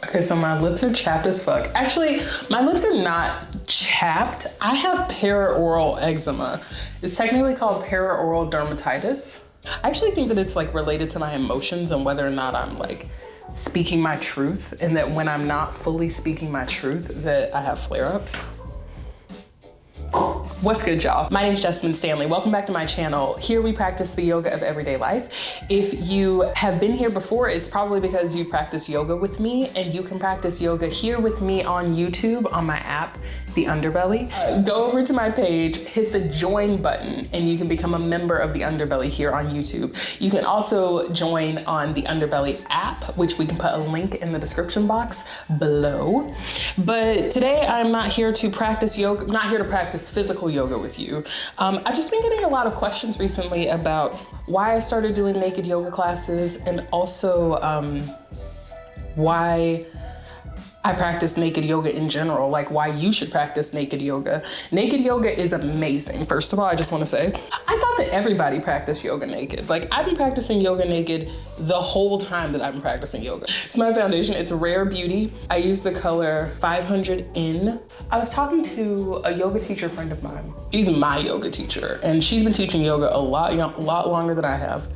Okay, so my lips are chapped as fuck. Actually, my lips are not chapped. I have paraoral eczema. It's technically called paraoral dermatitis. I actually think that it's like related to my emotions and whether or not I'm like speaking my truth, and that when I'm not fully speaking my truth, that I have flare-ups. What's good, y'all? My name is Jessamine Stanley. Welcome back to my channel. Here we practice the yoga of everyday life. If you have been here before, it's probably because you practice yoga with me, and you can practice yoga here with me on YouTube on my app, The Underbelly. Go over to my page, hit the join button, and you can become a member of The Underbelly here on YouTube. You can also join on the Underbelly app, which we can put a link in the description box below. But today I'm not here to practice yoga, I'm not here to practice physical yoga with you. I've just been getting a lot of questions recently about why I started doing naked yoga classes, and also why I practice naked yoga in general, like why you should practice naked yoga. Naked yoga is amazing. First of all, I just want to say, I thought that everybody practiced yoga naked. Like, I've been practicing yoga naked the whole time that I've been practicing yoga. It's my foundation, it's Rare Beauty. I use the color 500N. I was talking to a yoga teacher friend of mine. She's my yoga teacher, and she's been teaching yoga a lot longer than I have.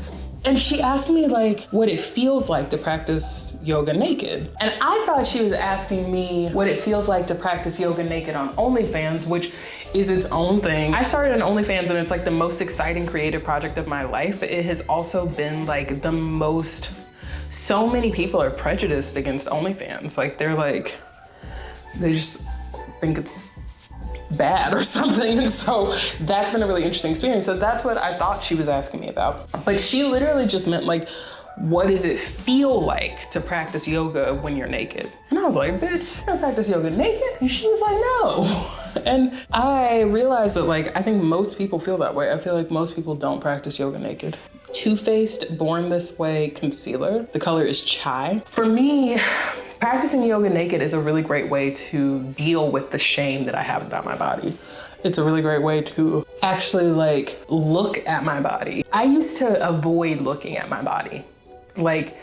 And she asked me like what it feels like to practice yoga naked. And I thought she was asking me what it feels like to practice yoga naked on OnlyFans, which is its own thing. I started on OnlyFans and it's like the most exciting creative project of my life, but it has also been like the most, so many people are prejudiced against OnlyFans. Like they just think it's bad or something. And so that's been a really interesting experience. So that's what I thought she was asking me about. But she literally just meant like, what does it feel like to practice yoga when you're naked? And I was like, bitch, you're gonna practice yoga naked? And she was like, no. And I realized that like, I think most people feel that way. I feel like most people don't practice yoga naked. Too Faced Born This Way concealer. The color is Chai. For me, practicing yoga naked is a really great way to deal with the shame that I have about my body. It's a really great way to actually like look at my body. I used to avoid looking at my body. Like,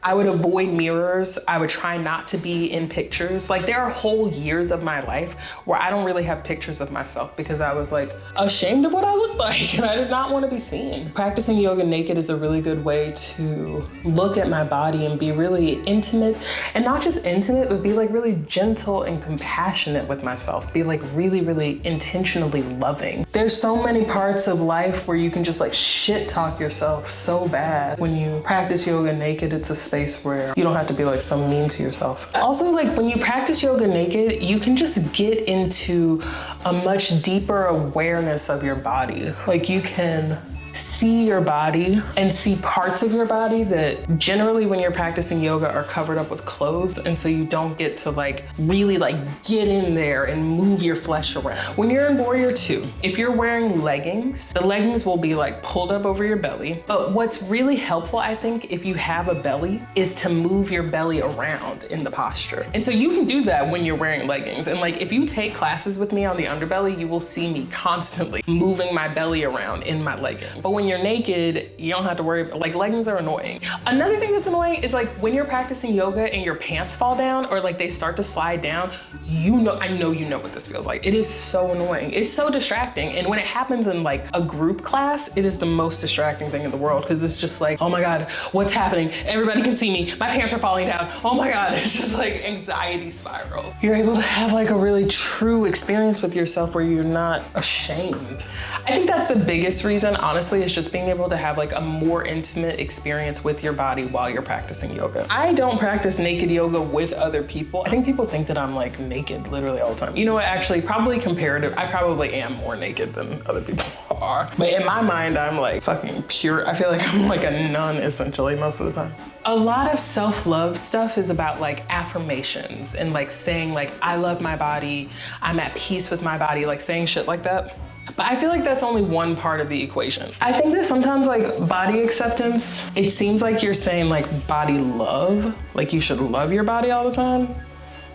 I would avoid mirrors. I would try not to be in pictures. Like, there are whole years of my life where I don't really have pictures of myself because I was like ashamed of what I looked like and I did not want to be seen. Practicing yoga naked is a really good way to look at my body and be really intimate, and not just intimate, but be like really gentle and compassionate with myself. Be like really, really intentionally loving. There's so many parts of life where you can just like shit talk yourself so bad. When you practice yoga naked, it's a space where you don't have to be like so mean to yourself. Also, like when you practice yoga naked, you can just get into a much deeper awareness of your body. Like, you can see your body and see parts of your body that generally when you're practicing yoga are covered up with clothes, and so you don't get to like really like get in there and move your flesh around. When you're in Warrior 2, if you're wearing leggings, the leggings will be like pulled up over your belly. But what's really helpful, I think, if you have a belly, is to move your belly around in the posture. And so you can do that when you're wearing leggings. And like, if you take classes with me on the Underbelly, you will see me constantly moving my belly around in my leggings. But when you're naked, you don't have to worry about, like, leggings are annoying. Another thing that's annoying is like when you're practicing yoga and your pants fall down or like they start to slide down, I know you know what this feels like. It is so annoying. It's so distracting. And when it happens in like a group class, it is the most distracting thing in the world, because it's just like, oh my God, what's happening? Everybody can see me. My pants are falling down. Oh my God, it's just like anxiety spiral. You're able to have like a really true experience with yourself where you're not ashamed. I think that's the biggest reason, honestly, is just being able to have like a more intimate experience with your body while you're practicing yoga. I don't practice naked yoga with other people. I think people think that I'm like naked literally all the time. You know what, actually, probably comparative, I probably am more naked than other people are. But in my mind, I'm like fucking pure. I feel like I'm like a nun essentially most of the time. A lot of self-love stuff is about like affirmations and like saying like, I love my body, I'm at peace with my body, like saying shit like that. But I feel like that's only one part of the equation. I think that sometimes like body acceptance, it seems like you're saying like body love, like you should love your body all the time.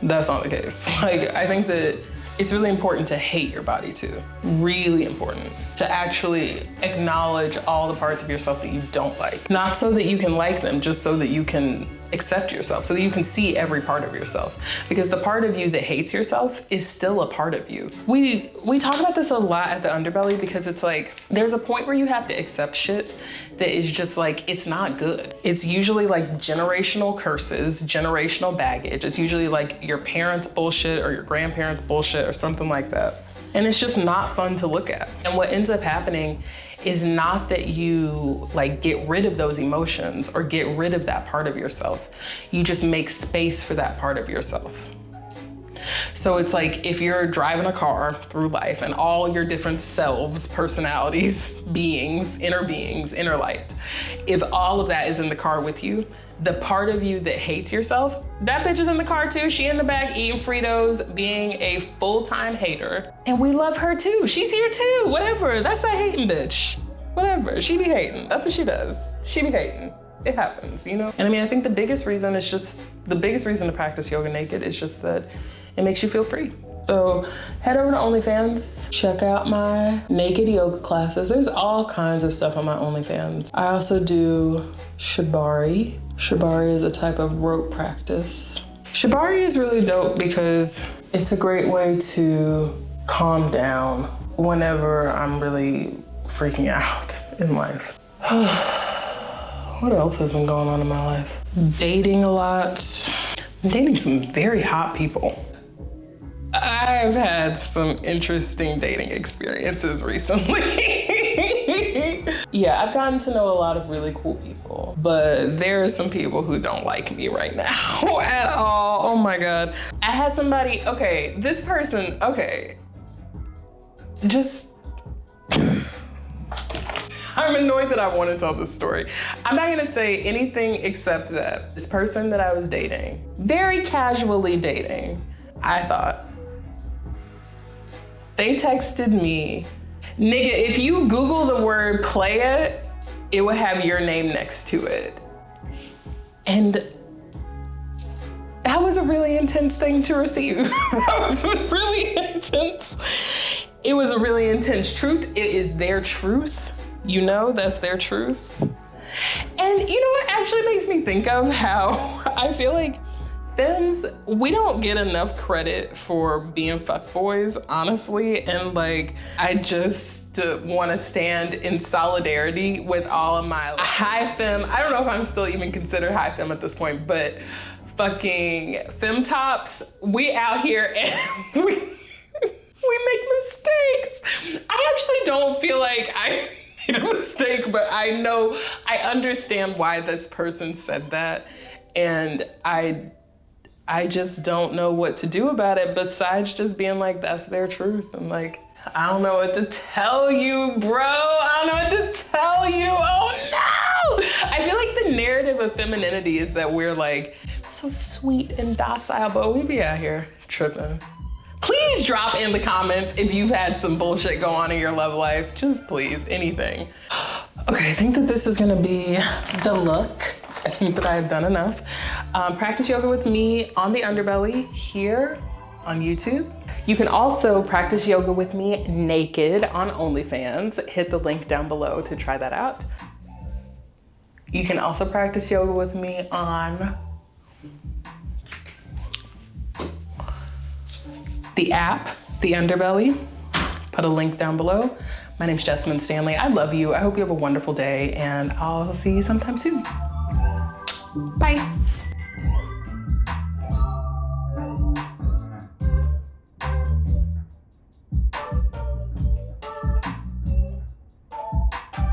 That's not the case. Like, I think that it's really important to hate your body too. Really important to actually acknowledge all the parts of yourself that you don't like. Not so that you can like them, just so that you can accept yourself, so that you can see every part of yourself. Because the part of you that hates yourself is still a part of you. We talk about this a lot at the Underbelly, because it's like, there's a point where you have to accept shit that is just like, it's not good. It's usually like generational curses, generational baggage. It's usually like your parents' bullshit or your grandparents' bullshit or something like that. And it's just not fun to look at. And what ends up happening is not that you like get rid of those emotions or get rid of that part of yourself. You just make space for that part of yourself. So it's like if you're driving a car through life and all your different selves, personalities, beings, inner light, if all of that is in the car with you, the part of you that hates yourself, that bitch is in the car too. She in the back eating Fritos, being a full-time hater. And we love her too. She's here too, whatever. That's that hating bitch. Whatever, she be hating. That's what she does. She be hating. It happens, you know? And I mean, I think the biggest reason to practice yoga naked is just that it makes you feel free. So head over to OnlyFans, check out my naked yoga classes. There's all kinds of stuff on my OnlyFans. I also do Shibari. Shibari is a type of rope practice. Shibari is really dope because it's a great way to calm down whenever I'm really freaking out in life. What else has been going on in my life? Dating a lot. I'm dating some very hot people. I've had some interesting dating experiences recently. Yeah, I've gotten to know a lot of really cool people, but there are some people who don't like me right now at all. Oh my God. I had somebody, okay, this person, okay, just, I'm annoyed that I want to tell this story. I'm not gonna say anything except that this person that I was dating, very casually dating, I thought, they texted me, nigga, if you Google the word playa, it will have your name next to it. And that was a really intense thing to receive. That was really intense. It was a really intense truth. It is their truth. You know, that's their truth. And you know what actually makes me think of how I feel like femmes, we don't get enough credit for being fuckboys, honestly. And like, I just want to stand in solidarity with all of my high femme, I don't know if I'm still even considered high femme at this point, but fucking femme tops, we out here and we make mistakes. I actually don't feel like I made a mistake, but I know, I understand why this person said that. And I just don't know what to do about it besides just being like, that's their truth. I'm like, I don't know what to tell you, bro. I don't know what to tell you. Oh no! I feel like the narrative of femininity is that we're like so sweet and docile, but we be out here tripping. Please drop in the comments if you've had some bullshit go on in your love life. Just please, anything. Okay, I think that this is gonna be the look. I think that I have done enough. Practice yoga with me on the Underbelly here on YouTube. You can also practice yoga with me naked on OnlyFans. Hit the link down below to try that out. You can also practice yoga with me on the app, the Underbelly. Put a link down below. My name's Jessamyn Stanley. I love you. I hope you have a wonderful day, and I'll see you sometime soon. Bye.